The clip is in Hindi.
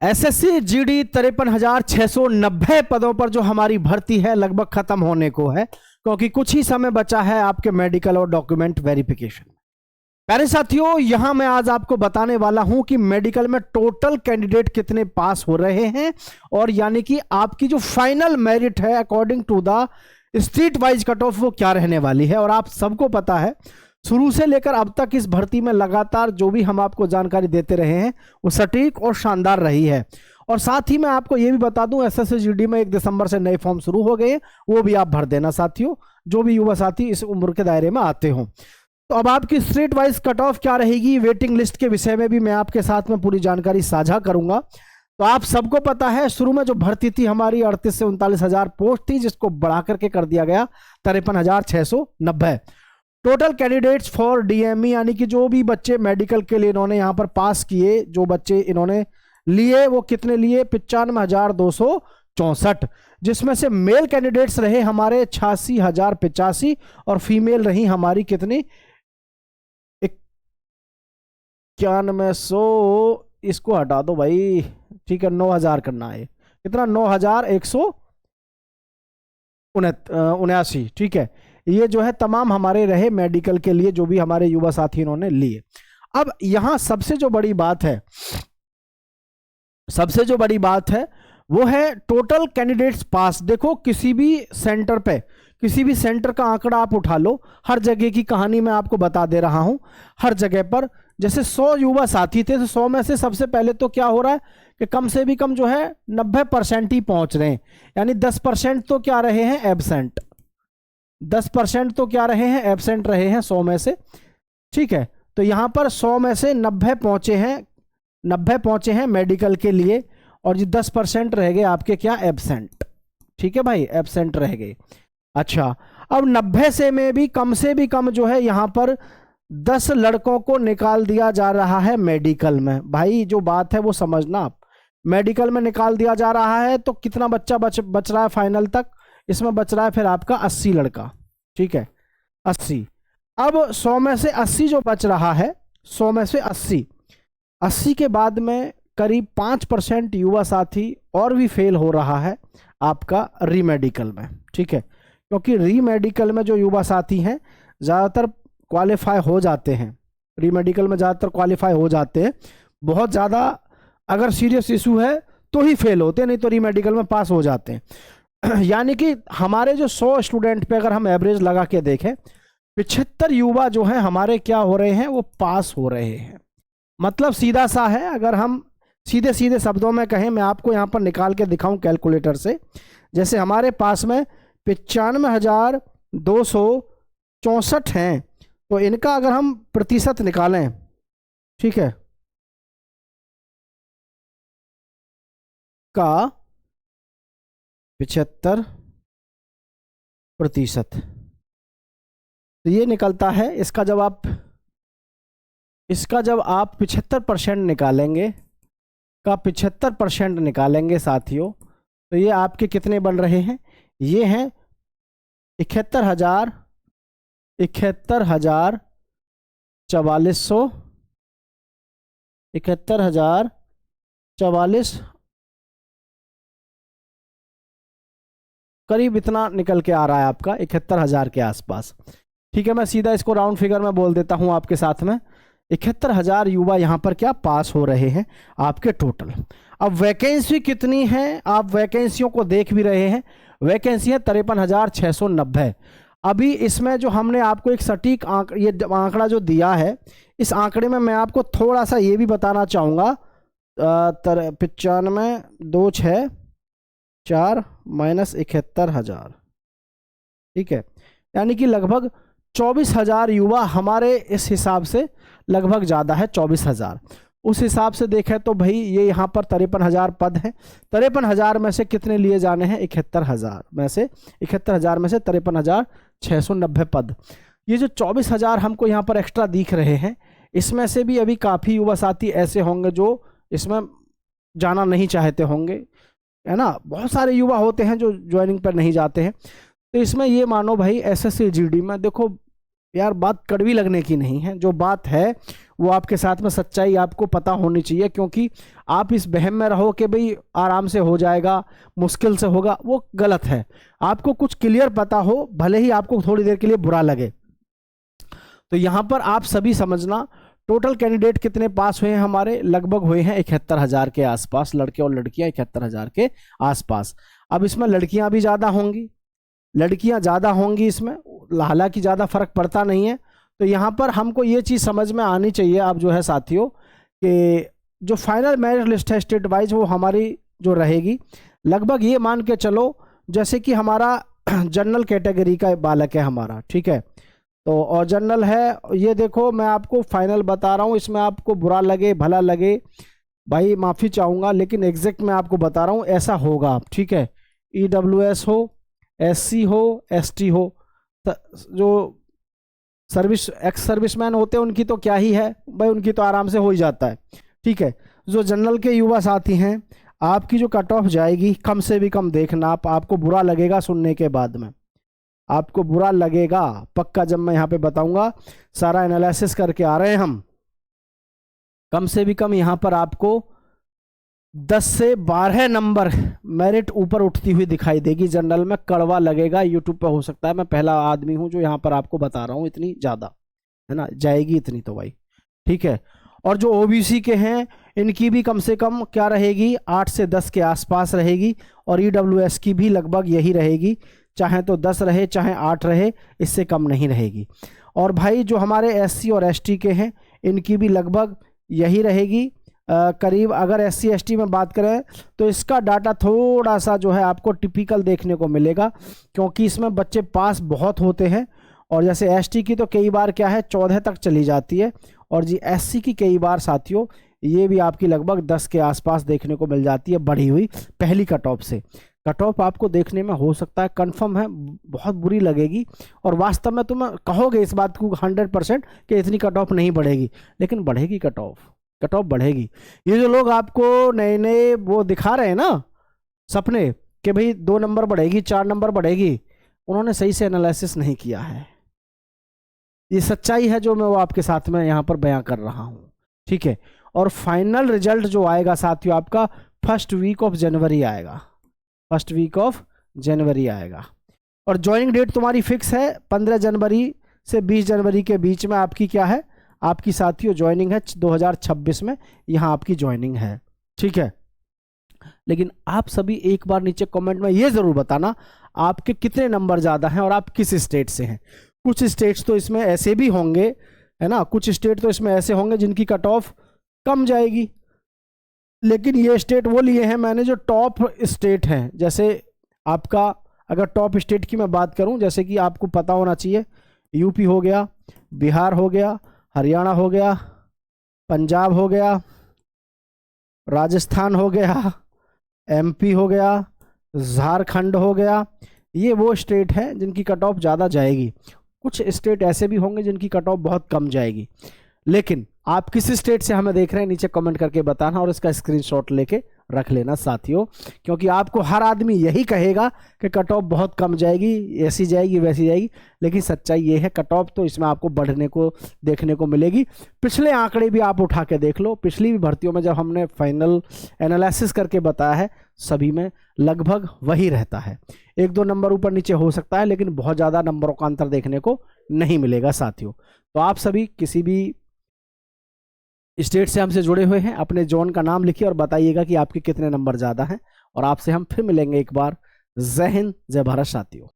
एसएससी जीडी 53,690 पदों पर जो हमारी भर्ती है लगभग खत्म होने को है, क्योंकि कुछ ही समय बचा है आपके मेडिकल और डॉक्यूमेंट वेरिफिकेशन। प्यारे साथियों, यहां मैं आज आपको बताने वाला हूं कि मेडिकल में टोटल कैंडिडेट कितने पास हो रहे हैं, और यानी कि आपकी जो फाइनल मेरिट है according to the street wise cut off वो क्या रहने वाली है। और आप सबको पता है शुरू से लेकर अब तक इस भर्ती में लगातार जो भी हम आपको जानकारी देते रहे हैं वो सटीक और शानदार रही है। और साथ ही मैं आपको ये भी बता दूं, एसएससी जीडी में 1 दिसंबर से नए फॉर्म शुरू हो गए, वो भी आप भर देना साथियों, जो भी युवा साथी इस उम्र के दायरे में आते हो। तो अब आपकी स्ट्रीट वाइज कट ऑफ क्या रहेगी, वेटिंग लिस्ट के विषय में भी मैं आपके साथ में पूरी जानकारी साझा करूंगा। तो आप सबको पता है शुरू में जो भर्ती थी हमारी 38 से 39,000 पोस्ट थी, जिसको बढ़ा करके कर दिया गया 53,690। टोटल कैंडिडेट्स फॉर डीएमई, यानी कि जो भी बच्चे मेडिकल के लिए इन्होंने यहाँ पर पास किए, जो बच्चे इन्होंने लिए वो कितने लिए 95,264, जिसमें से मेल कैंडिडेट्स रहे हमारे 86,085 और फीमेल रही हमारी कितनी 9100। इसको हटा दो भाई, ठीक है, 9,000 करना है, कितना 9,179, ठीक है। ये जो है तमाम हमारे रहे मेडिकल के लिए जो भी हमारे युवा साथी इन्होंने लिए। अब यहां सबसे जो बड़ी बात है वो है टोटल कैंडिडेट्स पास। देखो किसी भी सेंटर पे, किसी भी सेंटर का आंकड़ा आप उठा लो, हर जगह की कहानी मैं आपको बता दे रहा हूं। हर जगह पर जैसे 100 युवा साथी थे तो 100 में से सबसे पहले तो क्या हो रहा है कि कम से भी कम जो है 90% ही पहुंच रहे हैं, यानी 10% तो क्या रहे हैं एब्सेंट, 10% तो क्या रहे हैं एब्सेंट रहे हैं 100 में से, ठीक है। तो यहां पर 100 में से 90 पहुंचे हैं मेडिकल के लिए, और ये 10% रह गए आपके क्या एब्सेंट, ठीक है भाई, एब्सेंट रह गए। अच्छा, अब 90 से भी कम जो है यहां पर 10 लड़कों को निकाल दिया जा रहा है मेडिकल में। भाई जो बात है वो समझना आप, मेडिकल में निकाल दिया जा रहा है तो कितना बच्चा बच रहा है फाइनल तक, इसमें बच रहा है फिर आपका 80 लड़का, ठीक है, 80। अब 100 में से 80 जो बच रहा है, 100 में से 80 के बाद में करीब 5% युवा साथी और भी फेल हो रहा है आपका रीमेडिकल में, ठीक है। क्योंकि रीमेडिकल में जो युवा साथी हैं ज़्यादातर क्वालिफाई हो जाते हैं, रीमेडिकल में ज़्यादातर क्वालिफाई हो जाते हैं, बहुत ज़्यादा अगर सीरियस इशू है तो ही फेल होते हैं, नहीं तो रीमेडिकल में पास हो जाते हैं। यानी कि हमारे जो 100 स्टूडेंट पे अगर हम एवरेज लगा के देखें, 75 युवा जो हैं हमारे क्या हो रहे हैं, वो पास हो रहे हैं। मतलब सीधा सा है, अगर हम सीधे सीधे शब्दों में कहें, मैं आपको यहाँ पर निकाल के दिखाऊं कैलकुलेटर से, जैसे हमारे पास में 95,264 हैं, तो इनका अगर हम प्रतिशत निकालें, ठीक है, का 75%, तो ये निकलता है, इसका जब आप 75% निकालेंगे, का 75% निकालेंगे साथियों, तो ये आपके कितने बन रहे हैं, ये हैं 71,000 71,044 करीब इतना निकल के आ रहा है आपका 71,000 के आसपास, ठीक है। मैं सीधा इसको राउंड फिगर में बोल देता हूं आपके साथ में, 71,000 युवा यहां पर क्या पास हो रहे हैं आपके टोटल। अब वैकेंसी कितनी है, आप वैकेंसियों को देख भी रहे हैं, वैकेंसी है 53,690। अभी इसमें जो हमने आपको एक सटीक ये आंकड़ा जो दिया है, इस आंकड़े में मैं आपको थोड़ा सा ये भी बताना चाहूँगा, 95,264 माइनस 71,000, ठीक है, यानी कि लगभग 24,000 युवा हमारे इस हिसाब से लगभग ज़्यादा है, 24,000। उस हिसाब से देखें तो भाई ये यहाँ पर 53,000 पद हैं, 53,000 में से कितने लिए जाने हैं, 71,000 में से 53,690 पद। ये जो 24,000 हमको यहाँ पर एक्स्ट्रा दिख रहे हैं, इसमें से भी अभी काफ़ी युवा साथी ऐसे होंगे जो इसमें जाना नहीं चाहते होंगे, है ना। बहुत सारे युवा होते हैं जो ज्वाइनिंग पर नहीं जाते हैं। तो इसमें ये मानो भाई एसएससी जीडी में देखो यार बात कड़वी लगने की नहीं है, जो बात है वो आपके साथ में सच्चाई आपको पता होनी चाहिए, क्योंकि आप इस वहम में रहो कि भाई आराम से हो जाएगा, मुश्किल से होगा, वो गलत है। आपको कुछ क्लियर पता हो, भले ही आपको थोड़ी देर के लिए बुरा लगे। तो यहाँ पर आप सभी समझना, टोटल कैंडिडेट कितने पास हुए हैं हमारे, लगभग हुए हैं 71,000 के आसपास, लड़के और लड़कियां 71,000 के आसपास। अब इसमें लड़कियां भी ज़्यादा होंगी, लड़कियां ज़्यादा होंगी इसमें, हालांकि ज़्यादा फर्क पड़ता नहीं है। तो यहाँ पर हमको ये चीज़ समझ में आनी चाहिए अब जो है साथियों, कि जो फाइनल मेरिट लिस्ट है स्टेट वाइज वो हमारी जो रहेगी, लगभग ये मान के चलो जैसे कि हमारा जनरल कैटेगरी का बालक है हमारा, ठीक है, तो और जनरल है, ये देखो मैं आपको फाइनल बता रहा हूँ, इसमें आपको बुरा लगे भला लगे भाई माफ़ी चाहूँगा, लेकिन एग्जैक्ट मैं आपको बता रहा हूँ ऐसा होगा, ठीक है। EWS हो, SC हो, ST हो, जो सर्विस एक्स सर्विसमैन होते हैं उनकी तो क्या ही है भाई, उनकी तो आराम से हो ही जाता है, ठीक है। जो जनरल के युवा साथी हैं, आपकी जो कट ऑफ जाएगी कम से भी कम देखना, आपको बुरा लगेगा सुनने के बाद में, आपको बुरा लगेगा पक्का, जब मैं यहाँ पे बताऊंगा, सारा एनालिसिस करके आ रहे हैं हम। कम से भी कम यहाँ पर आपको 10 से 12 नंबर मेरिट ऊपर उठती हुई दिखाई देगी जनरल में। कड़वा लगेगा, यूट्यूब पे हो सकता है मैं पहला आदमी हूँ जो यहाँ पर आपको बता रहा हूँ, इतनी ज़्यादा है ना, जाएगी इतनी तो भाई, ठीक है। और जो OBC के हैं इनकी भी कम से कम क्या रहेगी, 8 से 10 के आसपास रहेगी, और EWS की भी लगभग यही रहेगी, चाहे तो 10 रहे चाहे 8 रहे, इससे कम नहीं रहेगी। और भाई जो हमारे SC और ST के हैं इनकी भी लगभग यही रहेगी, करीब। अगर SC ST में बात करें तो इसका डाटा थोड़ा सा जो है आपको टिपिकल देखने को मिलेगा, क्योंकि इसमें बच्चे पास बहुत होते हैं, और जैसे ST की तो कई बार क्या है 14 तक चली जाती है, और जी SC की कई बार साथियों ये भी आपकी लगभग 10 के आसपास देखने को मिल जाती है, बढ़ी हुई पहली कट ऑफ से। कट ऑफ आपको देखने में हो सकता है, कंफर्म है, बहुत बुरी लगेगी, और वास्तव में तुम कहोगे इस बात को 100% कि इतनी कट ऑफ नहीं बढ़ेगी, लेकिन बढ़ेगी कट ऑफ बढ़ेगी। ये जो लोग आपको नए नए वो दिखा रहे हैं ना सपने कि भाई 2 नंबर बढ़ेगी 4 नंबर बढ़ेगी, उन्होंने सही से एनालिसिस नहीं किया है। ये सच्चाई है जो मैं वो आपके साथ में यहाँ पर बयां कर रहा हूँ, ठीक है। और फाइनल रिजल्ट जो आएगा साथियों आपका फर्स्ट वीक ऑफ जनवरी आएगा, फर्स्ट वीक ऑफ जनवरी आएगा। और ज्वाइनिंग डेट तुम्हारी फिक्स है 15 जनवरी से 20 जनवरी के बीच में आपकी क्या है, आपकी साथियों ज्वाइनिंग है 2026 में, यहाँ आपकी ज्वाइनिंग है, ठीक है। लेकिन आप सभी एक बार नीचे कमेंट में ये जरूर बताना आपके कितने नंबर ज़्यादा हैं और आप किस स्टेट से हैं। कुछ स्टेट्स तो इसमें ऐसे भी होंगे है ना, कुछ स्टेट तो इसमें ऐसे होंगे जिनकी कट ऑफ कम जाएगी, लेकिन ये स्टेट वो लिए हैं मैंने जो टॉप स्टेट हैं। जैसे आपका अगर टॉप स्टेट की मैं बात करूं, जैसे कि आपको पता होना चाहिए यूपी हो गया, बिहार हो गया, हरियाणा हो गया, पंजाब हो गया, राजस्थान हो गया, MP हो गया, झारखंड हो गया, ये वो स्टेट हैं जिनकी कट ऑफ ज़्यादा जाएगी। कुछ स्टेट ऐसे भी होंगे जिनकी कट ऑफ बहुत कम जाएगी। लेकिन आप किस स्टेट से हमें देख रहे हैं नीचे कमेंट करके बताना, और इसका स्क्रीनशॉट लेके रख लेना साथियों, क्योंकि आपको हर आदमी यही कहेगा कि कट ऑफ बहुत कम जाएगी, ऐसी जाएगी वैसी जाएगी, लेकिन सच्चाई ये है कट ऑफ तो इसमें आपको बढ़ने को देखने को मिलेगी। पिछले आंकड़े भी आप उठा के देख लो, पिछली भी भर्तियों में जब हमने फाइनल एनालिसिस करके बताया है सभी में लगभग वही रहता है। 1-2 नंबर ऊपर नीचे हो सकता है, लेकिन बहुत ज़्यादा नंबरों का अंतर देखने को नहीं मिलेगा साथियों। तो आप सभी किसी भी स्टेट से हमसे जुड़े हुए हैं अपने जोन का नाम लिखिए और बताइएगा कि आपके कितने नंबर ज़्यादा हैं, और आपसे हम फिर मिलेंगे एक बार। जय हिंद, जय भारत साथियों।